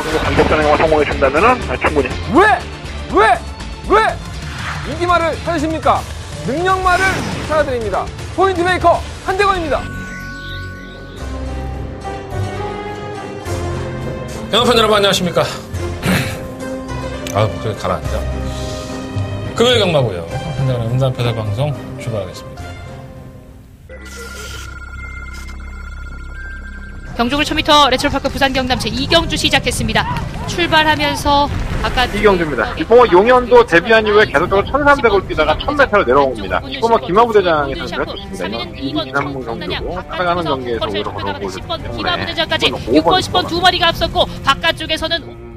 정도 반격전에 성공해준다면은 충분히. 왜 인기말을 찾으십니까? 능력말을 찾아드립니다. 포인트 메이커 한대건입니다. 영업팬 여러분 안녕하십니까? 목소리 가라앉죠. 금요일 경마고요. 한대건의 음담패설 방송 출발하겠습니다. 경주굴 1000m 레트로파크 부산 경남 제2경주 시작했습니다. 출발하면서 아까 이경주입니다. 이봉호 용현도 데뷔한 이후에 계속적으로 1300을 뛰다가 1000m로 내려옵니다. 이봉호 김하부 대장에서는 좋습니다. 이번 지난번 경주로 따라가는 경기에서 오히려 걸어보였기 때문에 김하부 대장까지 6번, 10번 두 마리가 앞섰고 바깥쪽에서는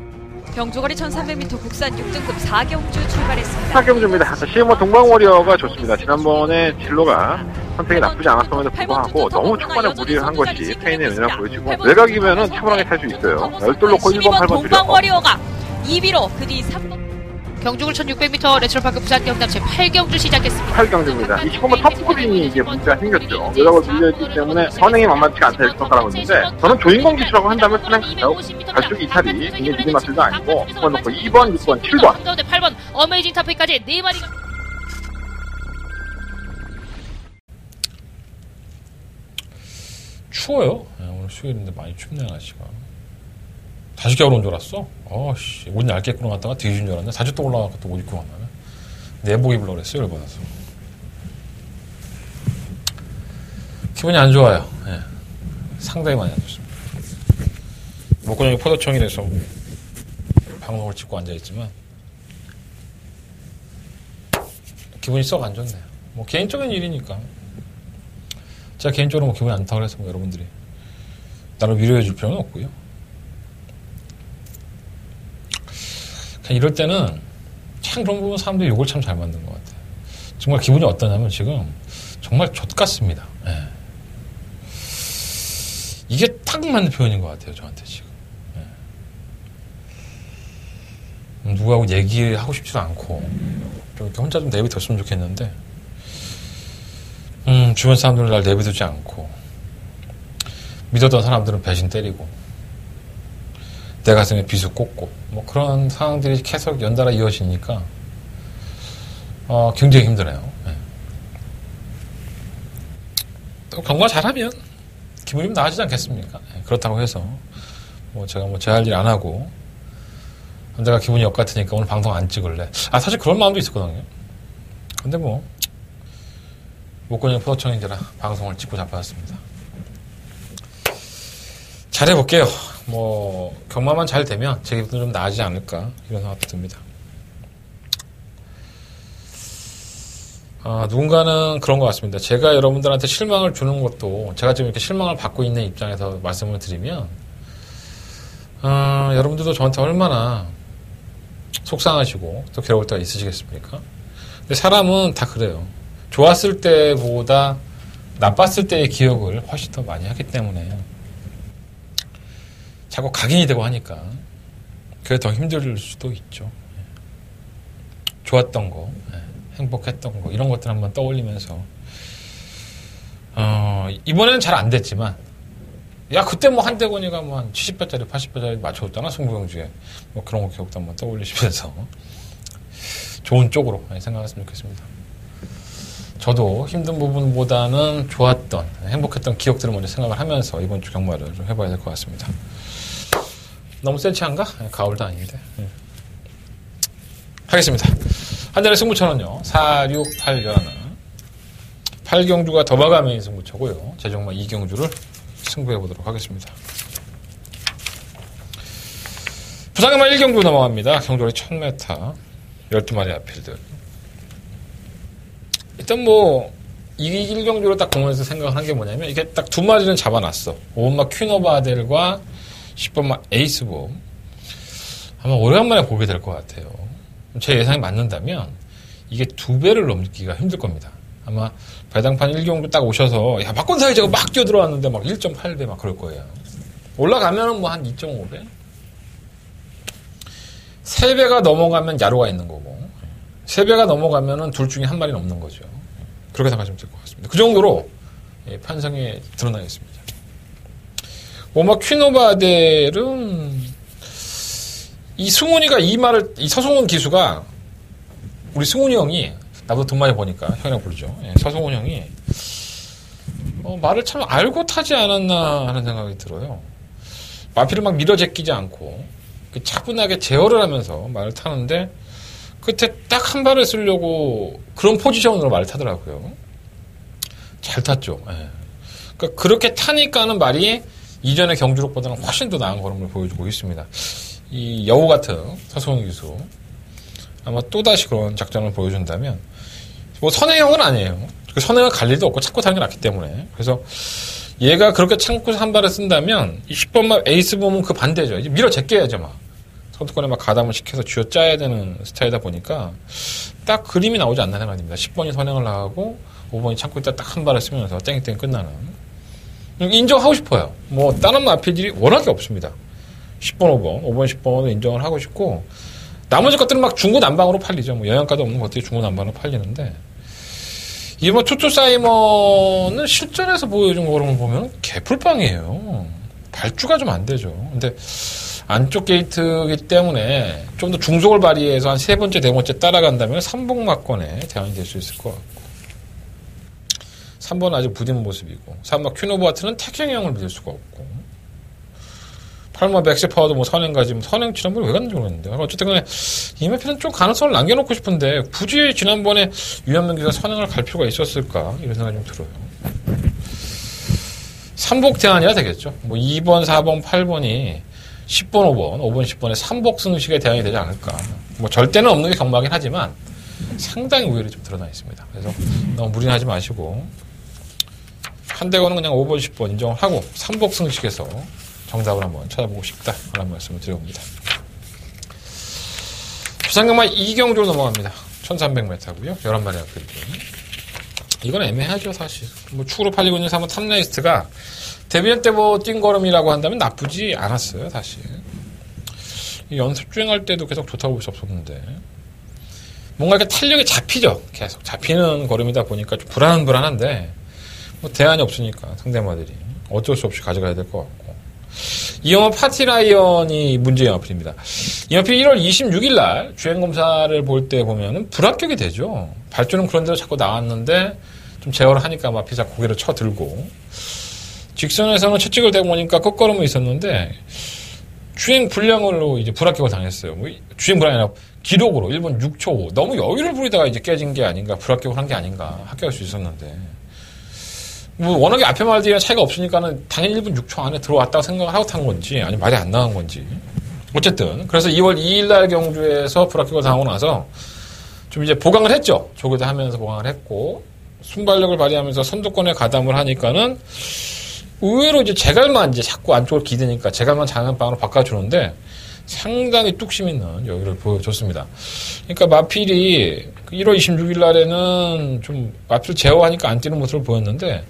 경주거리 1300m 국산 6등급 4경주 출발했습니다. 4경주입니다. 시모 동방워리어가 좋습니다. 지난번에 진로가 선택이 나쁘지 않았음에도 불구하고 너무 초반에 무리를 한 것이 페인의 은혜라 보여지고 외곽이면은 충분하게 탈 수 있어요. 열돌 놓고 1번, 8번 동방워리어가 2위로 그 뒤 3번 경주굴 1600m 레트로파크 부산 경남 제8경주 시작했습니다. 8경주입니다. 이 시범은 탑스크린이 이게 문제가 생겼죠. 외곽을 밀려있기 때문에 선행이 만만치가 않다 이렇게 평가하고 있는데 저는 조인공 기수라고 한다면 선행 갈수기 이탈이 굉장히 미리마스가 아니고 한번 놓고 2번, 6번, 7번 가운데 8번 어메이징 타페까지 4마리가 추워요. 오늘 수요일인데 많이 춥네 날씨가. 다시 겨울 온 줄 알았어. 옷 얇게 입고 나갔다가 뒤진 줄 알았네. 다시 또 올라가고 또 옷 입고 갔나네. 내복 입으려고 그랬어요. 열받아서. 기분이 안 좋아요. 네. 상당히 많이 안 좋습니다. 목건형이 포도청이라서 방송을 찍고 앉아있지만 기분이 썩 안 좋네요. 뭐 개인적인 일이니까. 제가 개인적으로 뭐 기분이 안 좋다고 해서 뭐 여러분들이 나를 위로해 줄 필요는 없고요. 그냥 이럴 때는 참 그런 부분 사람들이 욕을 참 잘 만든 것 같아요. 정말 기분이 어떠냐면 지금 정말 좆같습니다. 네. 이게 딱 맞는 표현인 것 같아요. 저한테 지금. 네. 누구하고 얘기하고 싶지도 않고 좀 이렇게 혼자 좀 내비뒀으면 좋겠는데 주변 사람들은 날 내비두지 않고 믿었던 사람들은 배신 때리고 내 가슴에 비수 꽂고 뭐 그런 상황들이 계속 연달아 이어지니까 굉장히 힘드네요. 네. 또 경마 잘하면 기분이 좀 나아지지 않겠습니까? 네. 그렇다고 해서 뭐 제가 뭐 제 할 일 안 하고 내가 기분이 역 같으니까 오늘 방송 안 찍을래. 사실 그런 마음도 있었거든요. 근데 뭐 목건형 포도청인지라 방송을 찍고 잡아왔습니다. 잘해볼게요. 뭐 경마만 잘 되면 제 기분도 좀 나아지지 않을까 이런 생각도 듭니다. 누군가는 그런 것 같습니다. 제가 여러분들한테 실망을 주는 것도 제가 지금 이렇게 실망을 받고 있는 입장에서 말씀을 드리면 여러분들도 저한테 얼마나 속상하시고 또 괴로울 때가 있으시겠습니까? 근데 사람은 다 그래요. 좋았을 때보다 나빴을 때의 기억을 훨씬 더 많이 하기 때문에 자꾸 각인이 되고 하니까 그게 더 힘들 수도 있죠. 좋았던 거, 행복했던 거 이런 것들 한번 떠올리면서 이번에는 잘 안 됐지만 야 그때 뭐 한대건이가 뭐 한 70배짜리 80배짜리 맞춰줬잖아 승부경주에 뭐 그런 거 기억도 한번 떠올리시면서 좋은 쪽으로 생각했으면 좋겠습니다. 저도 힘든 부분보다는 좋았던 행복했던 기억들을 먼저 생각을 하면서 이번 주 경마를 좀 해봐야 될 것 같습니다. 너무 센치한가? 가을도 아닌데. 하겠습니다. 한전의 승부처는요. 4, 6, 8, 11. 8경주가 더 마감인 승부처고요. 제정마 2경주를 승부해보도록 하겠습니다. 부산경마 1경주 넘어갑니다. 경주거리 1000m 12마리 앞필드. 일단 뭐 이 1경주로 딱 보면서 생각한 게 뭐냐면 이게 딱 두 마리는 잡아놨어. 5번마 퀸오브 아델과 10번마 에이스봄. 아마 오래간만에 보게 될 것 같아요. 제 예상이 맞는다면 이게 2배를 넘기기가 힘들 겁니다. 아마 배당판 1경주 딱 오셔서 야 막권사에 제가 막 뛰어들어왔는데 막 1.8배 막 그럴 거예요. 올라가면은 뭐 한 2.5배? 3배가 넘어가면 야로가 있는 거고 3배가 넘어가면은 둘 중에 한 마리는 없는 거죠. 그렇게 생각하시면 될 것 같습니다. 그 정도로 편성에 드러나 있습니다. 오마 퀸오브 아델은 이 승훈이가 이 서승훈 기수가 우리 승훈이 형이 나보다 돈 많이 버니까 형이라고 부르죠. 예, 서승훈 형이 말을 참 알고 타지 않았나 하는 생각이 들어요. 마피를 막 밀어제끼지 않고 차분하게 제어를 하면서 말을 타는데 끝에 딱 한 발을 쓰려고 그런 포지션으로 말을 타더라고요. 잘 탔죠. 예. 그러니까 그렇게 타니까는 말이 이전의 경주록보다는 훨씬 더 나은 걸음을 보여주고 있습니다. 이 여우 같은 서승훈 기수 아마 또다시 그런 작전을 보여준다면 뭐 선행형은 아니에요. 선행을 갈 일도 없고 참고 타는 게 낫기 때문에. 그래서 얘가 그렇게 참고 한 발을 쓴다면 이 10번만 에이스 보면 그 반대죠. 이제 밀어 제껴야죠 막. 선두권에 막 가담을 시켜서 쥐어 짜야 되는 스타일이다 보니까 딱 그림이 나오지 않나 생각합니다. 10번이 선행을 나가고 5번이 참고 있다 딱 한 발을 쓰면서 땡땡 끝나는. 인정하고 싶어요. 뭐 다른 마필들이 워낙에 없습니다. 10번, 5번, 10번은 인정을 하고 싶고 나머지 것들은 막 중구난방으로 팔리죠. 뭐 영양가도 없는 것들이 중구난방으로 팔리는데 이게 뭐 투투 사이먼은 실전에서 보여준 거를 보면 개풀빵이에요. 발주가 좀 안 되죠. 근데 안쪽 게이트이기 때문에 좀 더 중속을 발휘해서 한 세 번째, 네 번째 따라간다면 3복막권에 대안이 될 수 있을 것 같고 3번은 아직 부딘 모습이고 3번 큐노브와트는 태경형을 믿을 수가 없고 8번 맥스파워도 뭐 선행 가지면 선행 지난번에 왜 갔는지 모르겠는데 어쨌든 간에 이마피는 좀 가능성을 남겨놓고 싶은데 굳이 지난번에 유현명기가 선행을 갈 필요가 있었을까 이런 생각이 좀 들어요. 3복 대안이야 되겠죠. 뭐 2번, 4번, 8번이 10번, 5번, 10번에 3복 승식의 대안이 되지 않을까. 뭐 절대는 없는 게 경마긴 하지만 상당히 우열이 좀 드러나 있습니다. 그래서 너무 무리는 하지 마시고 한대건은 그냥 5번, 10번 인정을 하고 3복 승식에서 정답을 한번 찾아보고 싶다. 그런 말씀을 드려봅니다. 부산경마 이경주로 넘어갑니다. 1300m고요. 11마리 앞필기. 이건 애매하죠, 사실. 뭐 축으로 팔리고 있는 3번 탑레이스트가 데뷔할 때 뭐 띵걸음이라고 한다면 나쁘지 않았어요, 사실. 연습 주행할 때도 계속 좋다고 볼 수 없었는데. 뭔가 이렇게 탄력이 잡히죠. 계속 잡히는 걸음이다 보니까 좀 불안한데 뭐 대안이 없으니까 상대마들이 어쩔 수 없이 가져가야 될 것 같고. 이영화 파티라이언이 문제의 연합필입니다. 이 연합필 1월 26일 날 주행검사를 볼 때 보면은 불합격이 되죠. 발주는 그런 대로 자꾸 나왔는데 좀 제어를 하니까 막 비자 고개를 쳐들고 직선에서는 채찍을 대고 보니까 끝걸음은 있었는데 주행 불량으로 이제 불합격을 당했어요. 뭐 주행 불량이 아니라 기록으로 1분 6초 5. 너무 여유를 부리다가 이제 깨진 게 아닌가, 불합격을 한 게 아닌가, 합격할 수 있었는데. 뭐 워낙에 앞에 말들이랑 차이가 없으니까는 당연히 1분 6초 안에 들어왔다고 생각을 하고 탄 건지 아니면 말이 안 나간 건지 어쨌든 그래서 2월 2일 날 경주에서 불합격을 당하고 나서 좀 이제 보강을 했죠. 조교도 하면서 보강을 했고 순발력을 발휘하면서 선두권에 가담을 하니까는 의외로 이제 제갈만 이제 자꾸 안쪽을 기대니까 제갈만 장난방으로 바꿔주는데 상당히 뚝심 있는 여유를 보여줬습니다. 그러니까 마필이 1월 26일 날에는 좀 마필 제어하니까 안 뛰는 모습을 보였는데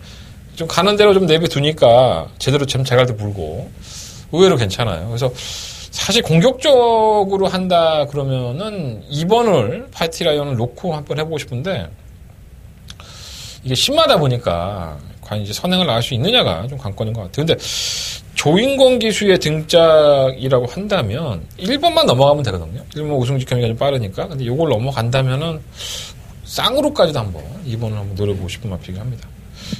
좀 가는 대로 좀 내비두니까 제대로 좀 제갈도 불고 의외로 괜찮아요. 그래서 사실 공격적으로 한다 그러면은 2번을 파티라이언을 놓고 한번 해보고 싶은데 이게 신마다 보니까 과연 이제 선행을 나갈 수 있느냐가 좀 관건인 것 같아요. 근데 조인권 기수의 등짝이라고 한다면 1번만 넘어가면 되거든요. 1번 우승 직행이 좀 빠르니까. 근데 이걸 넘어간다면은 쌍으로까지도 한번 2번을 한번 노려보고 싶은 마피가 합니다.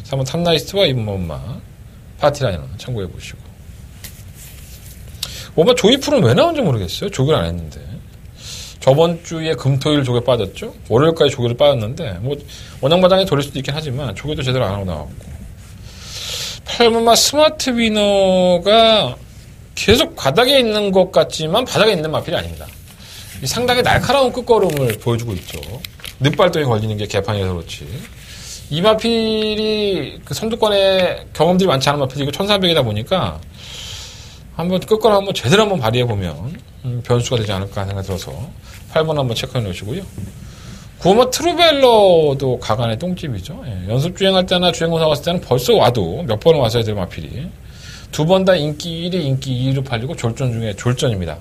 3번 탑나이스트와 2번마 파티라이너 참고해 보시고 5번 조이풀은 왜 나온지 모르겠어요. 조교를 안 했는데 저번 주에 금토일 조교 빠졌죠. 월요일까지 조교를 빠졌는데 뭐 원양마당에 돌릴 수도 있긴 하지만 조교도 제대로 안 하고 나왔고 8번마 스마트 위너가 계속 바닥에 있는 것 같지만 바닥에 있는 마필이 아닙니다. 상당히 날카로운 끝걸음을 보여주고 있죠. 늑발동에 걸리는 게 개판이라서 그렇지. 이 마필이 그 선두권에 경험들이 많지 않은 마필이고 1300이다 보니까 한번 끝걸음 한번 제대로 한번 발휘해보면 변수가 되지 않을까 생각이 들어서 8번 한번 체크해 놓으시고요. 9번 트루벨러도 가간의 똥집이죠. 예, 연습 주행할 때나 주행검사 왔을 때는 벌써 와도 몇 번은 왔어야 될 마필이 두 번 다 인기 1위, 인기 2위로 팔리고 졸전 중에 졸전입니다.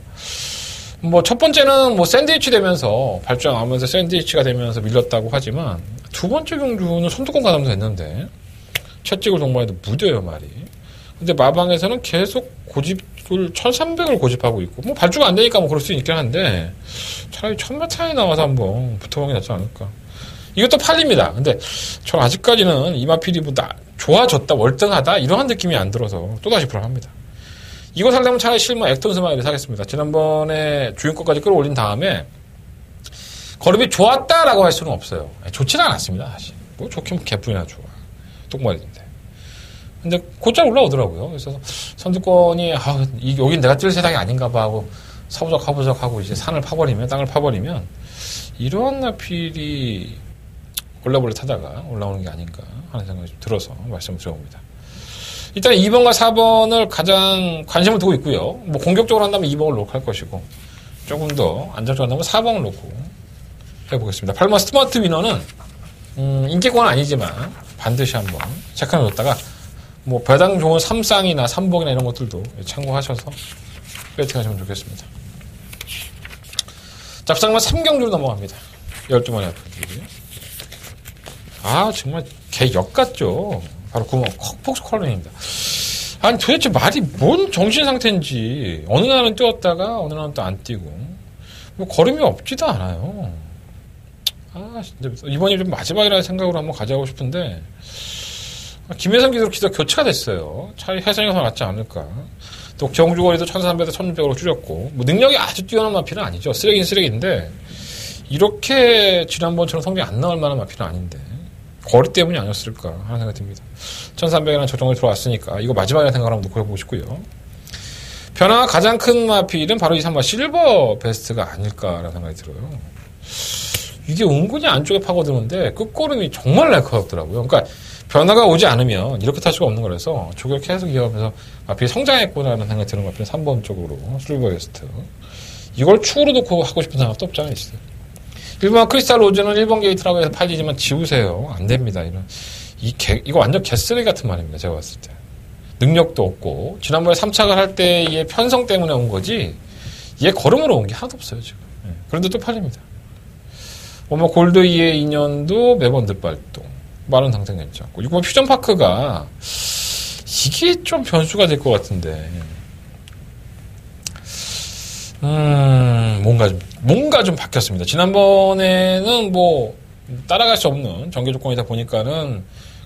뭐 첫 번째는 뭐 샌드위치 되면서 발주가 나오면서 샌드위치가 되면서 밀렸다고 하지만 두 번째 경주는 선두권 가담도 됐는데 채찍을 동반해도 무뎌요 말이. 근데 마방에서는 계속 고집을 1300을 고집하고 있고 뭐 발주가 안 되니까 뭐 그럴 수 있긴 한데 차라리 1000m에 나와서 한번 붙어보는 게 낫지 않을까. 이것도 팔립니다. 근데 저 아직까지는 이마필이보다 좋아졌다 월등하다 이러한 느낌이 안 들어서 또다시 불안합니다. 이거 살려면 차라리 실마 액톤 스마일을 사겠습니다. 지난번에 주인권까지 끌어올린 다음에 걸음이 좋았다라고 할 수는 없어요. 좋지는 않았습니다. 사실 뭐 좋긴 개뿔이나 좋아 똥말인데. 근데 곧잘 올라오더라고요. 그래서 선두권이 여긴 내가 뛸 세상이 아닌가 봐 하고 서부적 하고 이제 산을 파버리면 땅을 파버리면 이런 나필이 올라타다가 올라오는 게 아닌가 하는 생각이 좀 들어서 말씀을 드려봅니다. 일단 2번과 4번을 가장 관심을 두고 있고요. 뭐 공격적으로 한다면 2번을 놓고 할 것이고 조금 더 안정적으로 한다면 4번을 놓고 해보겠습니다. 8번 스마트 위너는 인기권은 아니지만 반드시 한번 체크해놓았다가 뭐 배당 좋은 3쌍이나 3복이나 이런 것들도 참고하셔서 배팅하시면 좋겠습니다. 잡상만 3경주로 넘어갑니다. 12번의 아프기. 정말 개 역같죠. 바로 구멍 폭스 컬러입니다. 아니 도대체 말이 뭔 정신 상태인지 어느 날은 뛰었다가 어느 날은 또 안 뛰고 뭐 걸음이 없지도 않아요. 진짜 이번이 좀 마지막이라는 생각으로 한번 가져가고 싶은데 김혜성 기도 교체가 됐어요. 차라리 혜성이가 더 낫지 않을까. 또 경주거리도 1300에서 1600으로 줄였고 뭐 능력이 아주 뛰어난 마필은 아니죠. 쓰레기는 쓰레기인데 이렇게 지난번처럼 성적이 안 나올 만한 마필은 아닌데 거리 때문이 아니었을까 하는 생각이 듭니다. 1300이라는 저정을 들어왔으니까 이거 마지막이라는 생각을 한번 놓고 해보고 싶고요. 변화가 가장 큰 마필은 바로 이 3번 실버 베스트가 아닐까라는 생각이 들어요. 이게 은근히 안쪽에 파고드는데 끝걸음이 정말 날카롭더라고요. 그러니까 변화가 오지 않으면 이렇게 탈 수가 없는 거라서 저걸 계속 이어가면서 마필이 성장했구나라는 생각이 드는 마필은 3번 쪽으로 실버 베스트. 이걸 축으로 놓고 하고 싶은 생각도 없지 않아 있어요. 1번 크리스탈 로즈는 1번 게이트라고 해서 팔리지만 지우세요. 안 됩니다. 이거 완전 개쓰레기 같은 말입니다. 제가 봤을 때. 능력도 없고, 지난번에 3착을 할 때의 편성 때문에 온 거지, 얘 걸음으로 온 게 하나도 없어요, 지금. 그런데 또 팔립니다. 골드 2의 2년도 매번 득발동. 많은 당장 괜찮고. 6번 퓨전파크가, 이게 좀 변수가 될 것 같은데. 뭔가 좀 바뀌었습니다. 지난번에는 뭐, 따라갈 수 없는 전개 조건이다 보니까는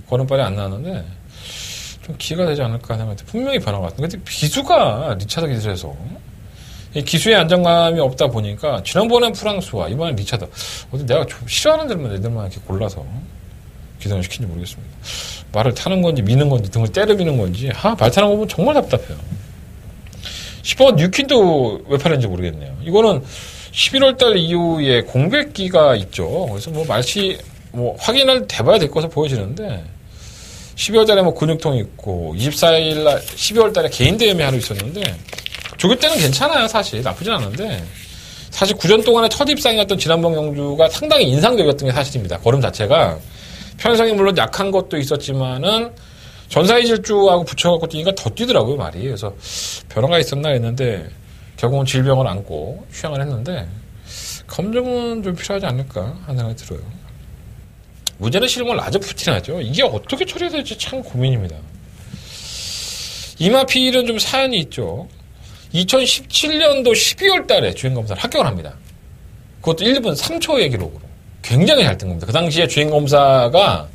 걸음발이 안 나왔는데, 좀 기회가 되지 않을까 생각할 때 분명히 변화가 왔는데, 근데 기수가 리차드 기술에서, 이 기수의 안정감이 없다 보니까, 지난번엔 프랑스와 이번엔 리차드, 어디 내가 좀 싫어하는 애들만 이렇게 골라서 기동을 시킨지 모르겠습니다. 말을 타는 건지 미는 건지 등을 때려미는 건지, 말 타는 거 보면 정말 답답해요. 10번 뉴킨도 왜 팔았는지 모르겠네요. 이거는 11월달 이후에 공백기가 있죠. 그래서 확인을 해봐야 될 것으로 보여지는데, 12월달에 근육통 있고, 24일날, 12월달에 개인 대회미 하루 있었는데, 조교 때는 괜찮아요, 사실. 나쁘진 않은데, 사실 9전 동안에 첫 입상이었던 지난번 경주가 상당히 인상적이었던 게 사실입니다. 걸음 자체가. 편성이 물론 약한 것도 있었지만은, 전사의 질주하고 붙여갖고 뛰니까 더 뛰더라고요, 말이. 그래서 변화가 있었나 했는데, 결국은 질병을 안고 휴양을 했는데, 검증은 좀 필요하지 않을까 하는 생각이 들어요. 문제는 실물 아주 푸틴하죠. 이게 어떻게 처리해야 될지 참 고민입니다. 이마필은 좀 사연이 있죠. 2017년도 12월 달에 주행검사를 합격을 합니다. 그것도 1분 3초의 기록으로. 굉장히 잘 뜬 겁니다. 그 당시에 주행검사가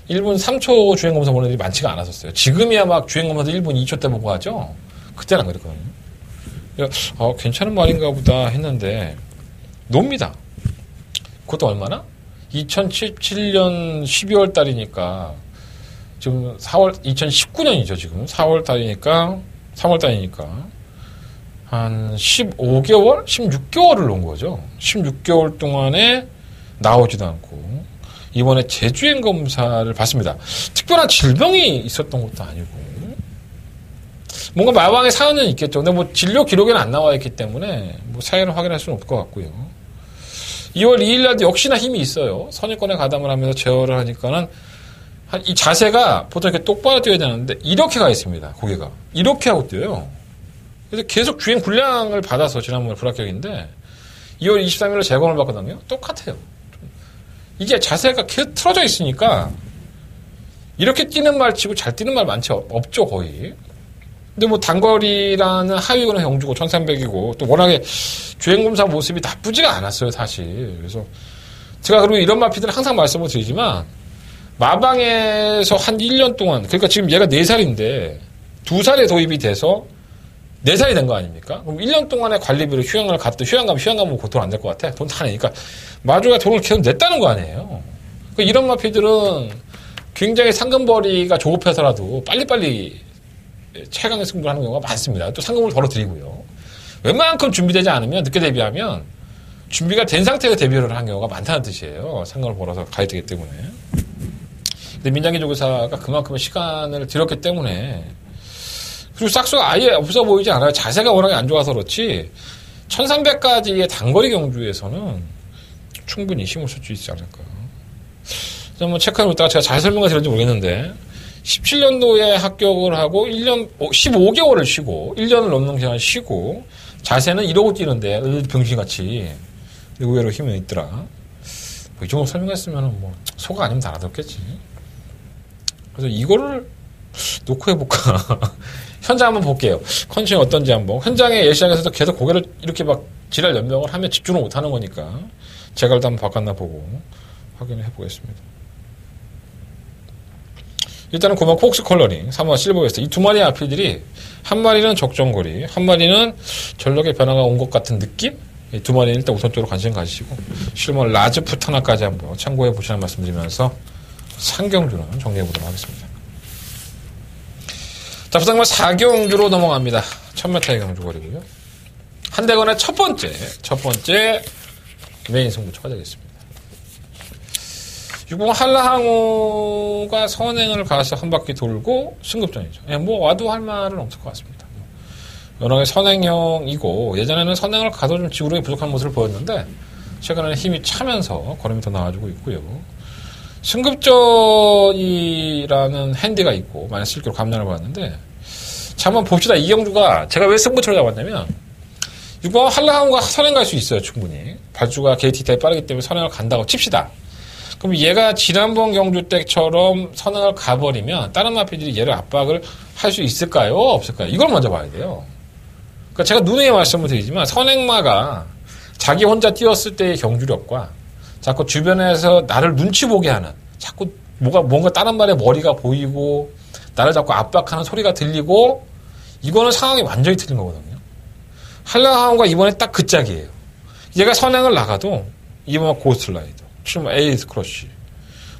1분 3초 주행검사 보는 애들이 많지가 않았었어요. 지금이야 막 주행검사도 1분 2초 때 보고 하죠. 그때는 안 그랬거든요. 괜찮은 말인가 보다 했는데 놉니다. 그것도 얼마나? 2017년 12월 달이니까 지금 2019년이죠. 지금 4월 달이니까 3월 달이니까 한 15개월? 16개월을 놓은 거죠. 16개월 동안에 나오지도 않고 이번에 재주행 검사를 받습니다. 특별한 질병이 있었던 것도 아니고 뭔가 마방의 사연은 있겠죠. 근데 진료 기록에는 안 나와 있기 때문에 사연을 확인할 수는 없을 것 같고요. 2월 2일 날도 역시나 힘이 있어요. 선입권에 가담을 하면서 제어를 하니까는 이 자세가 보통 이렇게 똑바로 뛰어야 되는데 이렇게 가 있습니다. 고개가. 이렇게 하고 뛰어요. 그래서 계속 주행 불량을 받아서 지난번에 불합격인데 2월 23일에 재검을 받거든요. 똑같아요. 이게 자세가 계속 틀어져 있으니까 이렇게 뛰는 말 치고 잘 뛰는 말 많지 없죠 거의. 근데 뭐 단거리라는 하위권의 경주고 1300이고 또 워낙에 주행검사 모습이 나쁘지가 않았어요, 사실. 그래서 제가 그리고 이런 마피들은 항상 말씀을 드리지만 마방에서 한 1년 동안, 그러니까 지금 얘가 4살인데 2살에 도입이 돼서 4살이 된 거 아닙니까? 그럼 1년 동안의 관리비로 휴양을 갔다, 휴양 가면 돈 안 낼 것 같아? 돈 다 내니까 마주가 돈을 계속 냈다는 거 아니에요? 그러니까 이런 마피들은 굉장히 상금벌이가 조급해서라도 빨리빨리 최강의 승부를 하는 경우가 많습니다. 또 상금을 덜어드리고요. 웬만큼 준비되지 않으면, 늦게 데뷔하면 준비가 된 상태에서 데뷔를 한 경우가 많다는 뜻이에요. 상금을 벌어서 가야 되기 때문에. 근데 민장기 조교사가 그만큼의 시간을 들였기 때문에, 그리고 싹수가 아예 없어 보이지 않아요. 자세가 워낙에 안 좋아서 그렇지 1300까지의 단거리 경주에서는 충분히 힘을 쓸 수 있지 않을까. 한번 체크해 보다가 제가 잘 설명을 드렸는지 모르겠는데 17년도에 합격을 하고 15개월을 쉬고 1년을 넘는 기간 쉬고 자세는 이러고 뛰는데 병신같이 의외로 힘이 있더라. 뭐 이 정도 설명했으면 뭐 소가 아니면 다 알아듣겠지. 그래서 이거를 놓고 해볼까. 현장 한번 볼게요. 컨디션이 어떤지 한번. 현장에 예시장에서도 계속 고개를 이렇게 막 지랄 연명을 하면 집중을 못하는 거니까 제갈도 한번 바꿨나 보고 확인을 해보겠습니다. 일단은 고마 폭스 컬러링, 3화 실버웨스트. 이 두 마리의 아피들이 한 마리는 적정거리, 한 마리는 전력의 변화가 온 것 같은 느낌? 이 두 마리는 일단 우선적으로 관심 가지시고 실버 라즈 풋 하나까지 한번 참고해 보시라는 말씀드리면서 상경주는 정리해 보도록 하겠습니다. 자, 부상만 4경주로 넘어갑니다. 1000m의 경주거리고요. 한대건의 첫 번째 메인 승부처가 되겠습니다. 6번 한라항우가 선행을 가서 한 바퀴 돌고 승급전이죠. 예, 뭐 와도 할 말은 없을 것 같습니다. 워낙에 선행형이고 예전에는 선행을 가도 좀 지구력이 부족한 모습을 보였는데 최근에는 힘이 차면서 걸음이 더 나아지고 있고요. 승급전이라는 핸디가 있고 많이 실기로 감량을 받았는데 자, 한번 봅시다. 이 경주가 제가 왜 승부처를 잡았냐면 6번 한라항우가 선행 갈 수 있어요. 충분히. 발주가 KT 타입 빠르기 때문에 선행을 간다고 칩시다. 그럼 얘가 지난번 경주 때처럼 선행을 가버리면 다른 마피들이 얘를 압박을 할 수 있을까요? 없을까요? 이걸 먼저 봐야 돼요. 그러니까 제가 누누이 말씀을 드리지만 선행마가 자기 혼자 뛰었을 때의 경주력과 자꾸 주변에서 나를 눈치 보게 하는 자꾸 뭔가 다른 말에 머리가 보이고 나를 자꾸 압박하는 소리가 들리고 이거는 상황이 완전히 틀린 거거든요. 한라항우가 이번에 딱 그 짝이에요. 얘가 선행을 나가도 이번에 고스트라이더 7번 에이스 크러쉬,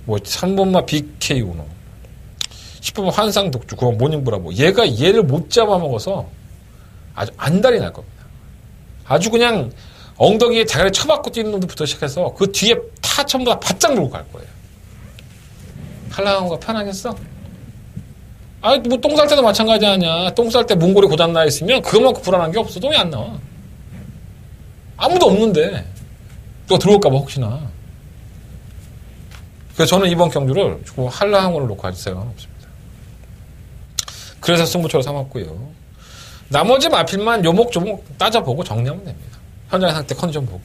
뭐 3번마 BK 우노, 10번 환상 독주, 9번 모닝 브라보. 얘가 얘를 못 잡아먹어서 아주 안달이 날 겁니다. 아주 그냥 엉덩이에 자기를 쳐박고 뛰는 놈부터 시작해서 그 뒤에 다 전부 다 바짝 물고 갈 거예요. 한라항우가 편하겠어? 아니 뭐 똥 쌀 때도 마찬가지 아니야. 똥 쌀 때 문고리 고장나 있으면 그것만큼 불안한 게 없어. 똥이 안 나와. 아무도 없는데 또 들어올까 봐 혹시나. 그래서 저는 이번 경주를 한라항우를 놓고 할 생각은 없습니다. 그래서 승부처로 삼았고요. 나머지 마필만 요목조목 따져보고 정리하면 됩니다. 현장의 상태 컨디션 보고.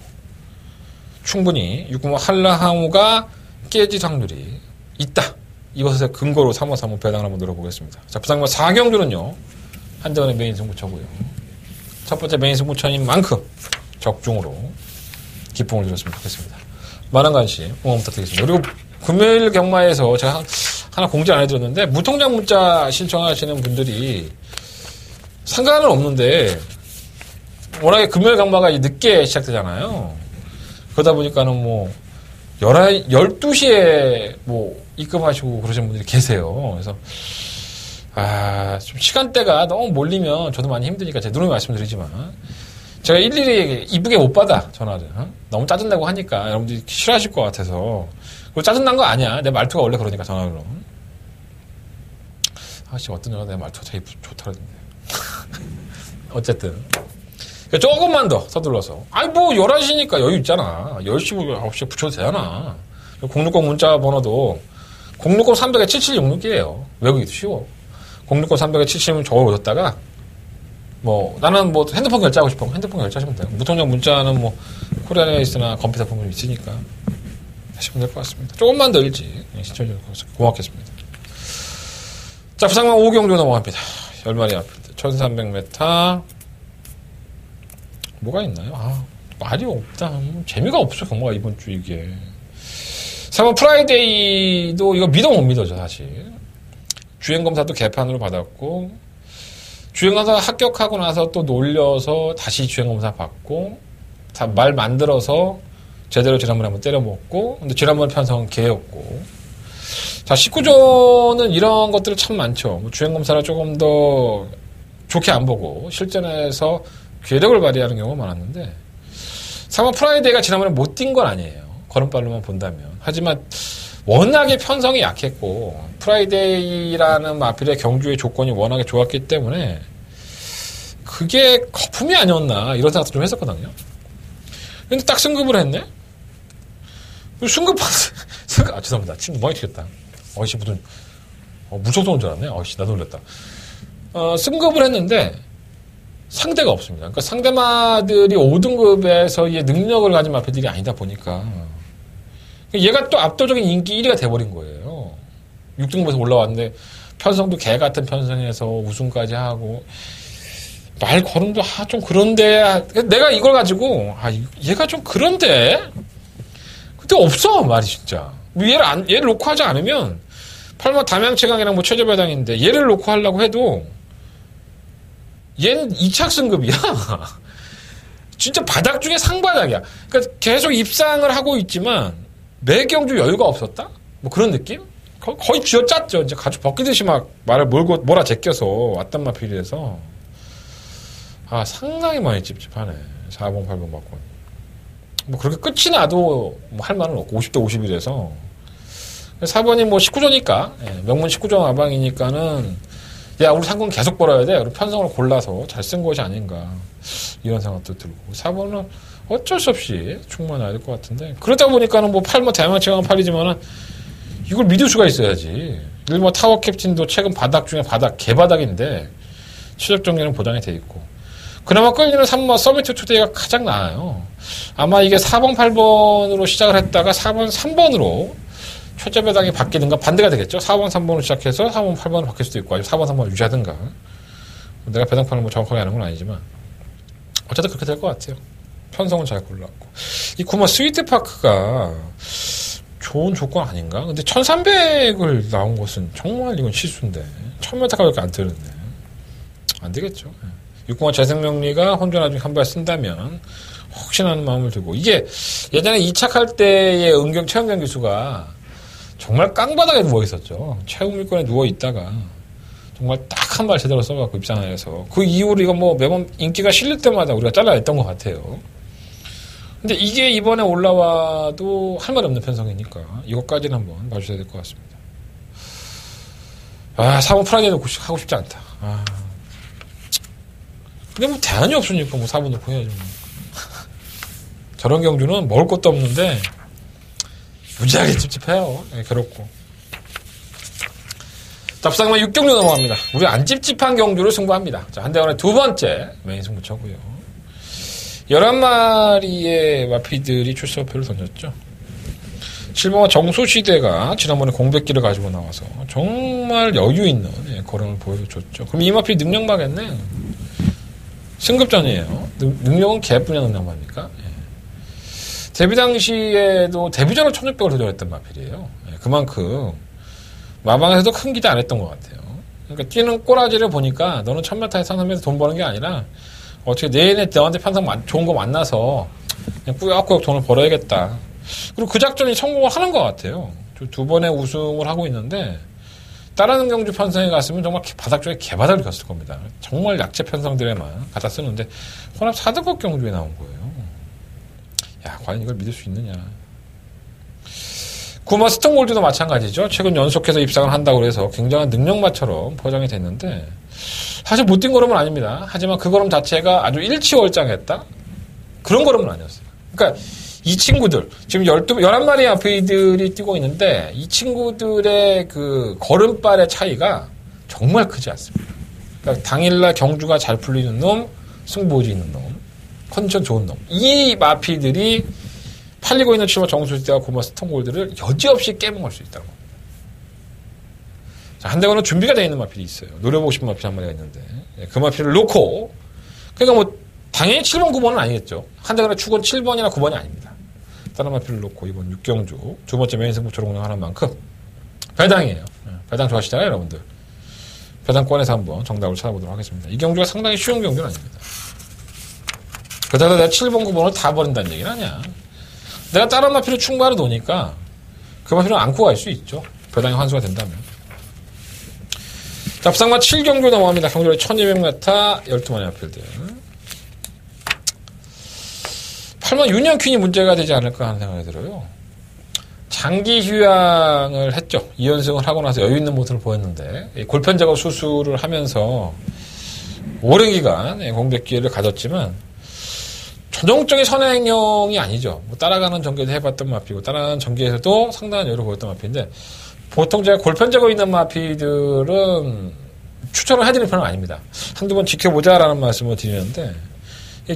충분히 6번 한라항우가 깨질 확률이 있다. 이것을 근거로 삼아서 한번 배당을 한번 들어보겠습니다. 자, 부상만 4경주는요. 한대원의 메인 승부처고요. 첫 번째 메인 승부처인 만큼 적중으로 기쁨을 드렸으면 좋겠습니다. 많은 관심 응원 부탁드리겠습니다. 그리고 금요일 경마에서 제가 하나 공지 안 해드렸는데 무통장 문자 신청하시는 분들이 상관은 없는데 워낙에 금요일 경마가 늦게 시작되잖아요. 그러다 보니까는 뭐 12시에 뭐 입금하시고 그러시는 분들이 계세요. 그래서 좀 시간대가 너무 몰리면 저도 많이 힘드니까 제가 누누이 말씀드리지만 제가 일일이 이쁘게 못 받아 전화를. 너무 짜증나고 하니까 여러분들이 싫어하실 것 같아서. 그리고 짜증난 거 아니야. 내 말투가 원래 그러니까 전화로. 아씨 어떤 여자 내 말투가 되게 좋다 그러던데. 어쨌든 조금만 더 서둘러서. 아니 뭐 11시니까 여유 있잖아. 10시, 9시에 붙여도 되잖아. 060 문자 번호도 060 300에 7766이에요. 외국이도 쉬워. 060 300에 77은 저걸 오셨다가 뭐 나는 뭐 핸드폰 결제하고 싶어. 핸드폰 결제하시면 돼요. 무통장 문자는 뭐 코리아에이스나 컴퓨터 폰이 있으니까 하시면 될 것 같습니다. 조금만 더 일찍 신청해 주셔서 고맙겠습니다. 자, 부상만 5경주 넘어갑니다. 10마리 앞인데 1300m 뭐가 있나요? 말이 없다. 재미가 없어 경마가 이번 주 이게. 3번 프라이데이도 이거 믿어 못 믿어져 사실. 주행검사도 개판으로 받았고 주행검사 합격하고 나서 또 놀려서 다시 주행검사 받고 다 말 만들어서 제대로 지난번에 한번 때려먹고 근데 지난번에 편성은 개였고 자 19조는 이런 것들이 참 많죠. 뭐 주행검사를 조금 더 좋게 안 보고 실전에서 괴력을 발휘하는 경우가 많았는데 3번 프라이데이가 지난번에 못 뛴 건 아니에요. 걸음발로만 본다면. 하지만 워낙에 편성이 약했고 프라이데이라는 마필의 경주의 조건이 워낙에 좋았기 때문에 그게 거품이 아니었나 이런 생각도 좀 했었거든요. 근데 딱 승급을 했네? 죄송합니다. 친구 많이 튀겼다. 어이씨 무슨 무척 쏘는 줄 알았네. 어이씨 나도 놀랐다. 승급을 했는데 상대가 없습니다. 그러니까 상대마들이 5등급에서의 능력을 가진 마필들이 아니다 보니까 얘가 또 압도적인 인기 1위가 돼버린 거예요. 6등급에서 올라왔는데 편성도 개 같은 편성에서 우승까지 하고 말 걸음도 좀 그런데 내가 이걸 가지고 얘가 좀 그런데 근데 없어 말이 진짜 얘를 놓고 하지 않으면 8번 담양체강이랑 뭐 최저배당인데 얘를 놓고 하려고 해도 얘는 2착 승급이야. 진짜 바닥 중에 상바닥이야. 그러니까 계속 입상을 하고 있지만 매 경주 여유가 없었다? 뭐 그런 느낌? 거의 쥐어짰죠. 이제 가죽 벗기듯이 막 말을 몰아 제껴서 왔단 마필이라서 상당히 많이 찝찝하네. 4번, 8번 받고. 뭐 그렇게 끝이 나도 뭐 할 말은 없고 50대 50이라서 4번이 뭐 19조니까 명문 19조 마방이니까는 야 우리 상금 계속 벌어야 돼. 우리 편성을 골라서 잘 쓴 것이 아닌가 이런 생각도 들고 4번은 어쩔 수 없이 충분해야 될 것 같은데 그러다 보니까는 뭐 8번 대망체강은 팔리지만은 이걸 믿을 수가 있어야지. 일본 타워 캡틴도 최근 바닥 중에 개바닥인데 최적 정리는 보장이 돼 있고 그나마 끌리는 3번 서미트 투데이가 가장 나아요. 아마 이게 4번 8번으로 시작을 했다가 4번 3번으로 최저 배당이 바뀌든가 반대가 되겠죠. 4번 3번으로 시작해서 4번 8번으로 바뀔 수도 있고 아니면 4번 3번을 유지하든가 내가 배당판을 뭐 정확하게 아는 건 아니지만 어쨌든 그렇게 될 것 같아요. 편성은 잘 골랐고 이 구마 스위트파크가 좋은 조건 아닌가? 근데 1300을 나온 것은 정말 이건 실수인데 1000m가 안 뜨는데 안 되겠죠. 6공화 재생명리가 혼자 나중에 한 발 쓴다면 혹시나 하는 마음을 들고 이게 예전에 2착할 때의 체험경 기수가 정말 깡바닥에 누워있었죠. 체육밀권에 누워있다가 정말 딱 한 발 제대로 써갖고 입상해서 그 이후로 이거 뭐 매번 인기가 실릴 때마다 우리가 잘라냈던 것 같아요. 근데 이게 이번에 올라와도 할 말 없는 편성이니까 이것까지는 한번 봐주셔야 될 것 같습니다. 4번 프라이데이도 하고 싶지 않다. 근데 뭐 대안이 없으니까 뭐 4번 놓고 해야죠. 저런 경주는 먹을 것도 없는데 무지하게 찝찝해요. 괴롭고. 자, 부상만 6경주 넘어갑니다. 우리 안 찝찝한 경주를 승부합니다. 자, 한대원의 두 번째 메인 승부처고요. 11마리의 마피들이 출사표를 던졌죠. 7번과 정소시대가 지난번에 공백기를 가지고 나와서 정말 여유 있는 걸음을 보여줬죠. 그럼 이 마피 능력마겠네. 승급전이에요. 능력은 개뿐이야 능력마입니까? 데뷔 당시에도 데뷔전을 1600을 도전했던 마필이에요. 그만큼 마방에서도 큰 기대 안 했던 것 같아요. 그러니까 뛰는 꼬라지를 보니까 너는 1000m에 상상해서 돈 버는 게 아니라 어떻게 내내 너한테 편성 좋은 거 만나서 그냥 꾸역꾸역 돈을 벌어야겠다. 그리고 그 작전이 성공을 하는 것 같아요. 두 번의 우승을 하고 있는데 다른 경주 편성에 갔으면 정말 바닥 쪽에 개바닥을 갔을 겁니다. 정말 약체 편성들에만 갖다 쓰는데 혼합 4등급 경주에 나온 거예요. 야, 과연 이걸 믿을 수 있느냐. 구마 스톤골드도 마찬가지죠. 최근 연속해서 입상을 한다고 해서 굉장한 능력마처럼 포장이 됐는데 사실 못 뛴 걸음은 아닙니다. 하지만 그 걸음 자체가 아주 일치월장했다? 그런 걸음은 아니었어요. 그러니까 이 친구들, 지금 11마리 아페이들이 뛰고 있는데 이 친구들의 그 걸음발의 차이가 정말 크지 않습니다. 그러니까 당일날 경주가 잘 풀리는 놈, 승부지 있는 놈, 컨디션 좋은 놈. 이 마피들이 팔리고 있는 7번 정수시대와 고마 스톤골드를 여지없이 깨먹을 수 있다고. 자, 한대건은 준비가 되어 있는 마필이 있어요. 노려보고 싶은 마필 한 마리가 있는데 그 마필을 놓고 그러니까 뭐 당연히 7번, 9번은 아니겠죠. 한대건의 축은 7번이나 9번이 아닙니다. 다른 마필을 놓고 이번 육경주 두 번째 메인 승부처로 운영하는 만큼 배당이에요. 배당 좋아하시잖아요, 여러분들. 배당권에서 한번 정답을 찾아보도록 하겠습니다. 이 경주가 상당히 쉬운 경주는 아닙니다. 그렇다고 내가 7번, 9번을 다 버린다는 얘기는 아니야. 내가 다른 마필을 충분히 놓으니까 그 마필은 안고 갈 수 있죠. 배당이 환수가 된다면. 자, 부상마 7경주 넘어갑니다. 경주에 1200m 12마리 마필들. 8번 유니언 퀸이 문제가 되지 않을까 하는 생각이 들어요. 장기 휴양을 했죠. 2연승을 하고 나서 여유 있는 모습을 보였는데 골편 작업 수술을 하면서 오랜 기간 공백 기회를 가졌지만 전형적인 선행형이 아니죠. 뭐 따라가는 전개도 해봤던 마피고 따라가는 전개에서도 상당한 여유를 보였던 마피인데 보통 제가 골편 작업 있는 마피들은 추천을 해드리는 편은 아닙니다. 한두 번 지켜보자라는 말씀을 드리는데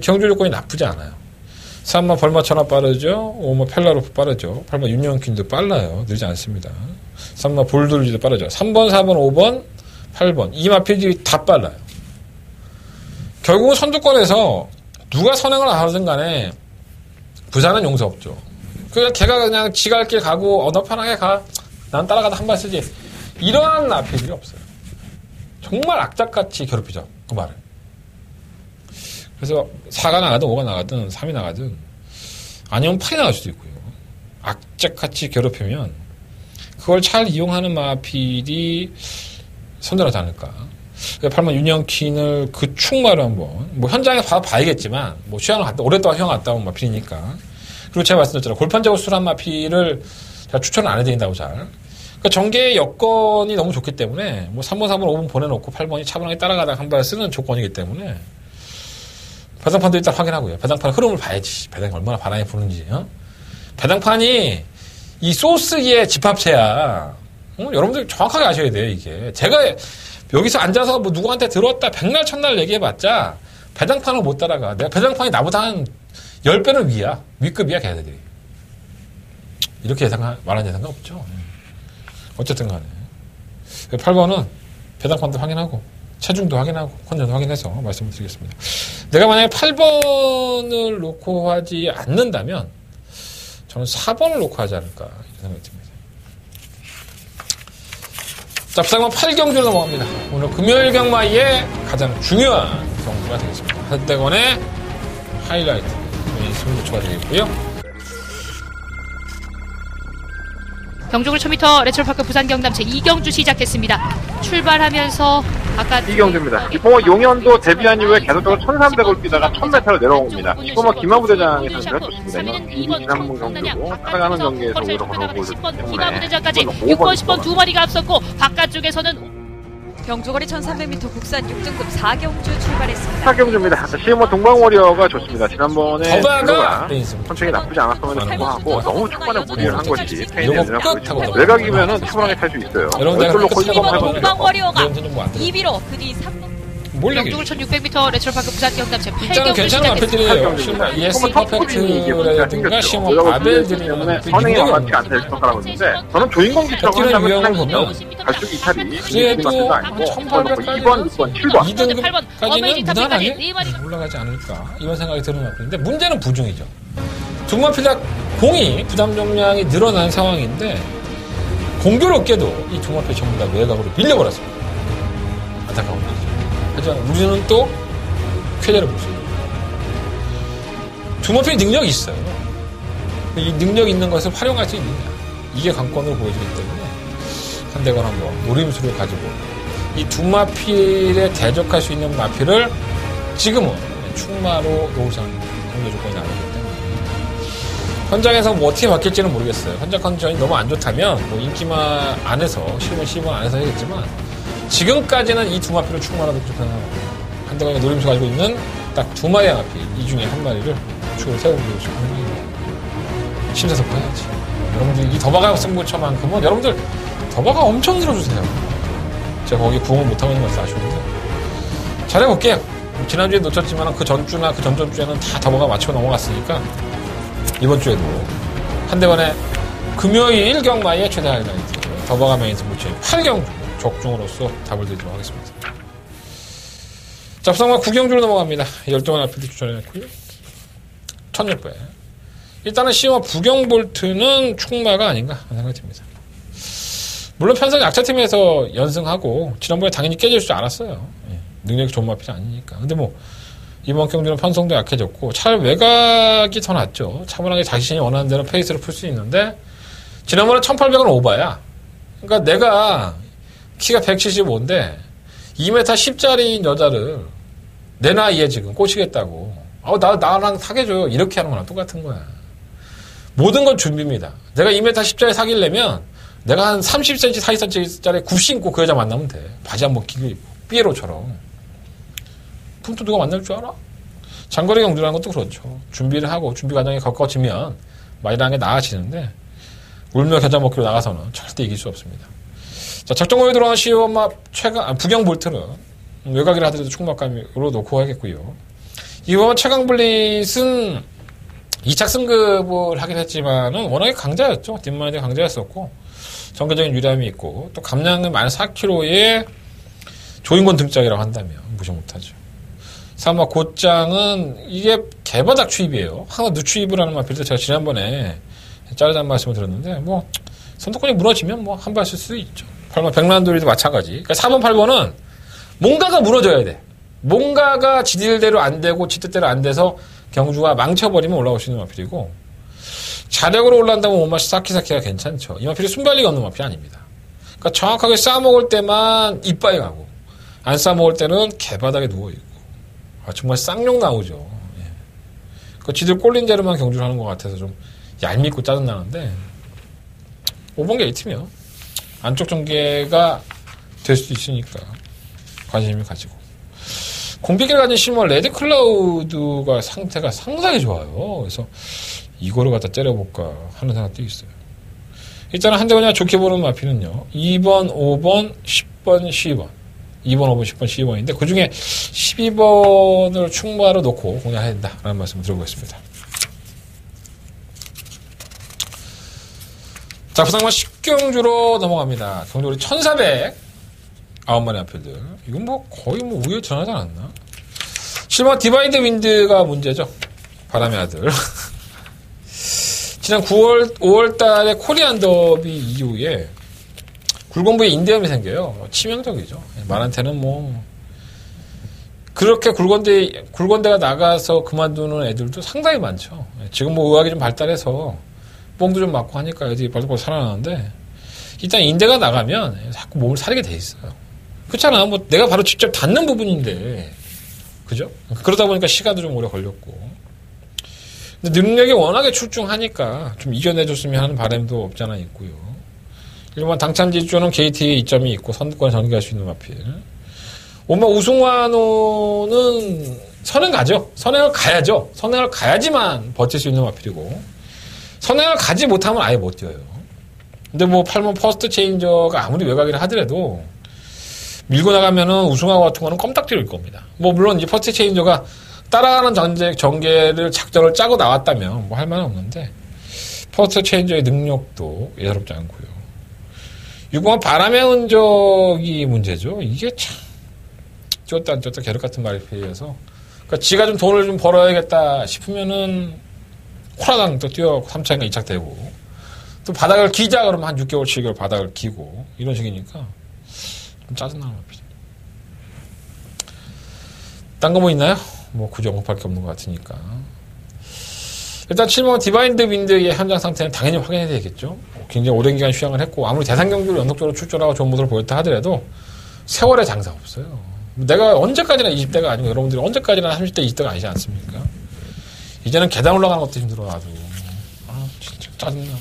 경주 조건이 나쁘지 않아요. 3번 벌마천하 빠르죠. 5번 펠라로프 빠르죠. 8번 윤영퀸도 빨라요. 늦지 않습니다. 3번 볼돌지도 빠르죠. 3번, 4번, 5번, 8번. 이 마필들이 다 빨라요. 결국은 선두권에서 누가 선행을 하든 간에 부산은 용서 없죠. 그냥 걔가 그냥 지갈 길 가고 너 편하게 가. 난 따라가다 한 발 쓰지. 이러한 마필들이 없어요. 정말 악착같이 괴롭히죠. 그 말을. 그래서 4가 나가든 5가 나가든 3이 나가든 아니면 8이 나갈 수도 있고요. 악착같이 괴롭히면 그걸 잘 이용하는 마필이 선전하지 않을까. 8번 윤영퀸을 그 충마를 한번 뭐 현장에 봐야겠지만 뭐 휴양을 갔다 오랫동안 휴양 갔다 온 마필이니까. 그리고 제가 말씀드렸잖아요. 골판적으로 술한 마필을 제가 추천을 안 해드린다고 잘. 그러니까 전개의 여건이 너무 좋기 때문에 뭐 3번, 4번, 5번 보내놓고 8번이 차분하게 따라가다가 한 발 쓰는 조건이기 때문에 배당판도 일단 확인하고요. 배당판 흐름을 봐야지. 배당이 얼마나 바람이 부는지. 배당판이 이 소스의 집합체야. 여러분들 정확하게 아셔야 돼요, 이게. 제가 여기서 앉아서 뭐 누구한테 들었다 백날 첫날 얘기해봤자 배당판을 못 따라가. 내가 배당판이 나보다 한 10배는 위야. 위급이야, 걔네들이. 이렇게 말하는 예상은 없죠. 어쨌든 간에. 8번은 배당판도 확인하고 체중도 확인하고 컨디션도 확인해서 말씀을 드리겠습니다. 내가 만약에 8번을 놓고 하지 않는다면 저는 4번을 놓고 하지 않을까 이런 생각이 듭니다. 자, 부상만 8경주로 넘어갑니다. 오늘 금요일 경마의 가장 중요한 경주가 되겠습니다. 한대건의 하이라이트 승부처가 되겠고요. 경주글 1000m 레츠럴파크 부산 경남 제2경주 시작했습니다. 출발하면서 아까 이경주입니다. 이봉호 용현도 데뷔한 이후에 계속적으로 1300을 뛰다가 1000m를 내려온 겁니다. 이봉호 김하부 대장의 상태가 좋습니다. 이번 지난번 경주도 따라가는 경기에서 오히려 걸어 보여줬기 때문에 김하부 대장까지 6번, 10번 두 마리가 앞섰고 바깥쪽에서는 경주거리 1300m 국산 6등급 4경주 출발했습니다. 4경주입니다. 시모 동방워리어가 좋습니다. 지난번에 더바가 천천히 나쁘지 않았음에도 불구하고 너무 초반에 무리를 한 것이 페인이랑 끝하고 외곽이면은 차분하게 탈 수 있어요. 여러분들 동방워리어가 2위로 그 뒤 3번 경주글 1600m 레츠럴파크 부산 경남 일단은 제8경주 괜찮은 마필들이에요. ES 퍼펙트라든가 시모 바벨들이 선행이 만만치 않다 이렇게 평가하고 있는데 저는 조인공 기차가 한다면 보면 갈수록 이탈이 그래도 마필도 아니고 1800까지 2번, 6번, 7번 2등급까지는 무난하게 올라가지 않을까 이런 생각이 드는 마필인데 문제는 부중이죠. 두 마필 다 공이 부담 정량이 늘어난 상황인데 공교롭게도 이 두 마필 전부 다 외곽으로 밀려버렸습니다. 안타까운 일이죠. 하지만 우리는 또 쾌재를 볼 수 있는 두 마필 능력이 있어요. 이 능력 있는 것을 활용할 수 있느냐 이게 관건으로 보여지기 때문에 한대건 한번 노림수를 가지고 이 두 마필에 대적할 수 있는 마필을 지금은 충마로 놓을 수 있는 경제 조건이 나오기 때문에 현장에서 뭐 어떻게 바뀔지는 모르겠어요. 현장 컨디션이 너무 안 좋다면 뭐 인기마 안에서 실버 안에서 해야겠지만 지금까지는 이 두 마필을 충만하도록 접근하고 한대건이 노림수 가지고 있는 딱 두 마리의 마필 이 중에 한 마리를 축으로 세워보고 싶은 생각입니다. 심사숙고해야지. 여러분들 이 더바가 승부처만큼은 여러분들 더바가 엄청 들어주세요. 제가 거기 부응을 못하고 있는 것도 아쉬운데 잘해볼게요. 지난주에 놓쳤지만 그 전주나 그 전전주에는 다 더바가 맞추고 넘어갔으니까 이번 주에도 한대건의 금요일 경마의 최대 하이라이트 더바가 메인 승부처 8경주 적중으로서 답을 드리도록 하겠습니다. 자, 부상마 9경주로 넘어갑니다. 12번 앞에도 추천해놨고요. 1600. 일단은 시와 부경볼트는 충마가 아닌가 하는 생각이 듭니다. 물론 편성 약자팀에서 연승하고 지난번에 당연히 깨질 줄 알았어요. 예, 능력이 좋은 마필이 아니니까. 근데 뭐 이번 경주는 편성도 약해졌고 차라리 외곽이 더 낫죠. 차분하게 자신이 원하는 대로 페이스를 풀 수 있는데 지난번에 1800은 오바야. 그러니까 내가 키가 175인데 2m 10짜리인 여자를 내 나이에 지금 꼬시겠다고. 나랑 사귀어줘요. 이렇게 하는 거랑 똑같은 거야. 모든 건 준비입니다. 내가 2m 10짜리 사귀려면 내가 한 30cm, 40cm짜리 굽 신고 그 여자 만나면 돼. 바지 한번 끼고 입고. 삐에로처럼. 그럼 또 누가 만날 줄 알아? 장거리 경주라는 것도 그렇죠. 준비를 하고 준비 과정이 가까워지면 말이라는 게 나아지는데 울며 겨자 먹기로 나가서는 절대 이길 수 없습니다. 자, 작정거에 들어가는 시험마 부경 볼트는 외곽이라 하더라도 충막감으로 놓고 하겠고요. 이번 최강블릿은 2착 승급을 하긴 했지만은 워낙에 강자였죠. 뒷마인드 강자였었고 전개적인 유리함이 있고 또 감량은 -4kg의 조인권 등짝이라고 한다면 무시 못하죠. 사마 곧장은 이게 개바닥 추입이에요. 항상 누추입을 하는 마필도 제가 지난번에 자르자는 말씀을 드렸는데 뭐 선두권이 무너지면 뭐 한 발 쓸 수 있죠. 8번 백란돌이도 마찬가지. 그러니까 4번 8번은 뭔가가 무너져야 돼. 뭔가가 지딜대로 안 되고 지뜻대로 안 돼서 경주가 망쳐버리면 올라올 수 있는 마필이고 자력으로 올라간다면 오마시 사키사키가 괜찮죠. 이 마필이 순발리가 없는 마필이 아닙니다. 그러니까 정확하게 싸먹을 때만 이빠이 가고 안 싸먹을 때는 개바닥에 누워있고 정말 쌍욕 나오죠. 예. 그 지들 꼴린 대로만 경주를 하는 것 같아서 좀 얄밉고 짜증나는데 5번 게 A팀이요. 안쪽 전개가 될 수도 있으니까 관심을 가지고 공백기를 가진 실물 레드 클라우드가 상태가 상당히 좋아요. 그래서 이거를 갖다 때려볼까 하는 생각도 있어요. 일단은 한 대 그냥 좋게 보는 마피는요. 2번, 5번, 10번, 12번. 2번, 5번, 10번, 12번인데 그 중에 12번을 충마로 놓고 공략해야 된다라는 말씀을 드려보겠습니다. 자, 부상마 10경주로 넘어갑니다. 경주리 1400 9마리 앞필들. 이건 뭐 거의 뭐 우유에 전하지 않았나? 7번 디바이드 윈드가 문제죠. 바람의 아들. 지난 5월 달에 코리안 더비 이후에 굴건부에 인대염이 생겨요. 치명적이죠. 말한테는 뭐 그렇게 굴건대가 나가서 그만두는 애들도 상당히 많죠. 지금 뭐 의학이 좀 발달해서 뽕도 좀 맞고 하니까 애들이 벌떡벌떡 살아나는데 일단 인대가 나가면 자꾸 몸을 사리게 돼 있어요. 그렇잖아. 뭐 내가 바로 직접 닿는 부분인데 그죠? 그러다 보니까 시간도 좀 오래 걸렸고 근데 능력이 워낙에 출중하니까 좀 이겨내줬으면 하는 바람도 없지 않아 있고요. 일반 당찬지주는 KT의 이점이 있고 선두권에 전개할 수 있는 마필. 오마 우승환호는 선행 가죠. 선행을 가야죠. 선행을 가야지만 버틸 수 있는 마필이고 선행을 가지 못하면 아예 못 뛰어요. 근데 뭐 8번 퍼스트 체인저가 아무리 외곽이라 하더라도 밀고 나가면은 우승하고 같은 거는 껌딱지일 겁니다. 뭐 물론 이제 퍼스트 체인저가 따라가는 전개를 작전을 짜고 나왔다면 뭐 할 말은 없는데 퍼스트 체인저의 능력도 예사롭지 않고요. 6번 바람의 흔적이 문제죠. 이게 참 쫓다 안 쫓다 계륵 같은 말에 비해서 그러니까 지가 좀 돈을 좀 벌어야겠다 싶으면은 호라당 또 뛰어 3차인가 2차 되고 또 바닥을 기자 그러면 한 6개월 7개월 바닥을 기고 이런 식이니까 좀 짜증나는 말이죠. 딴 거 뭐 있나요? 뭐 굳이 언급할 게 없는 것 같으니까 일단 7번 디바인드 윈드의 현장 상태는 당연히 확인해야 되겠죠. 굉장히 오랜 기간 휴양을 했고 아무리 대상 경주를 연속적으로 출전하고 좋은 모습을 보였다 하더라도 세월의 장사 없어요. 내가 언제까지나 20대가 아니고 여러분들이 언제까지나 30대 20대가 아니지 않습니까? 이제는 계단 올라가는 것도 힘들어 아주 진짜 짜증나.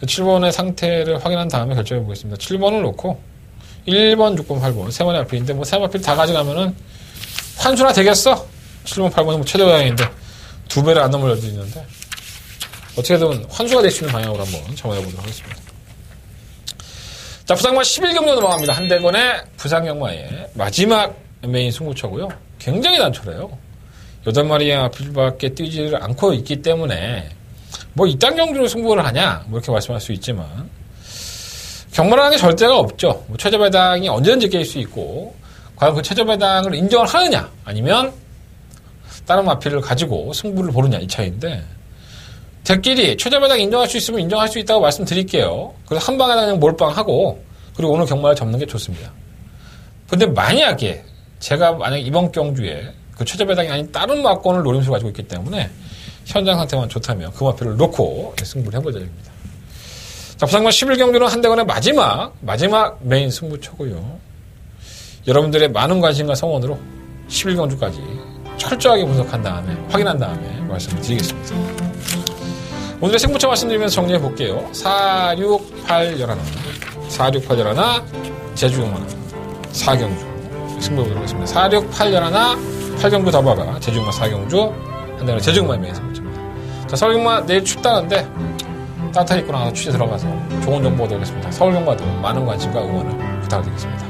7번의 상태를 확인한 다음에 결정해 보겠습니다. 7번을 놓고 1번, 6번, 8번 세 마리 앞필인데 뭐 세 마리 앞필 다 가져가면은 환수나 되겠어? 7번, 8번은 뭐 최대 고양인데 2배를 안 넘을 여도 있는데 어떻게든 환수가 될 수 있는 방향으로 한번 정해보도록 하겠습니다. 자, 부상마 11경로 넘어갑니다. 한대건의 부상경마의 마지막 메인 승부처고요. 굉장히 단촐해요. 8마리의 앞길밖에 뛰지를 않고 있기 때문에 뭐 이딴 경주로 승부를 하냐 뭐 이렇게 말씀할 수 있지만 경마라는 게 절대가 없죠. 뭐 최저배당이 언제든지 깰 수 있고 과연 그 최저배당을 인정을 하느냐 아니면 다른 마피를 가지고 승부를 보느냐 이 차이인데 대끼리 최저배당 인정할 수 있으면 인정할 수 있다고 말씀드릴게요. 그래서 한 방에 그냥 몰빵하고 그리고 오늘 경마를 접는 게 좋습니다. 근데 만약에 제가 만약 이번 경주에 그 최저배당이 아닌 다른 마권을 노림수를 가지고 있기 때문에 현장 상태만 좋다면 그 마피를 놓고 승부를 해볼 예정입니다. 자, 부산경마 11경주는 한대건의 마지막 메인 승부처고요. 여러분들의 많은 관심과 성원으로 11경주까지 철저하게 분석한 다음에 확인한 다음에 말씀을 드리겠습니다. 오늘의 승부처 말씀드리면서 정리해 볼게요. 4, 6, 8, 11 4, 6, 8, 11 제주경마 4경주 승부 보도록 하겠습니다. 4, 6, 8, 11 8경주 더봐가 제주경마 4경주 한대건의 제주경마의 메인 승부처입니다. 자, 서울경마 내일 춥다는데 따뜻하게 입고 나가서 취재 들어가서 좋은 정보 얻어보겠습니다. 서울경마도 많은 관심과 응원을 부탁드리겠습니다.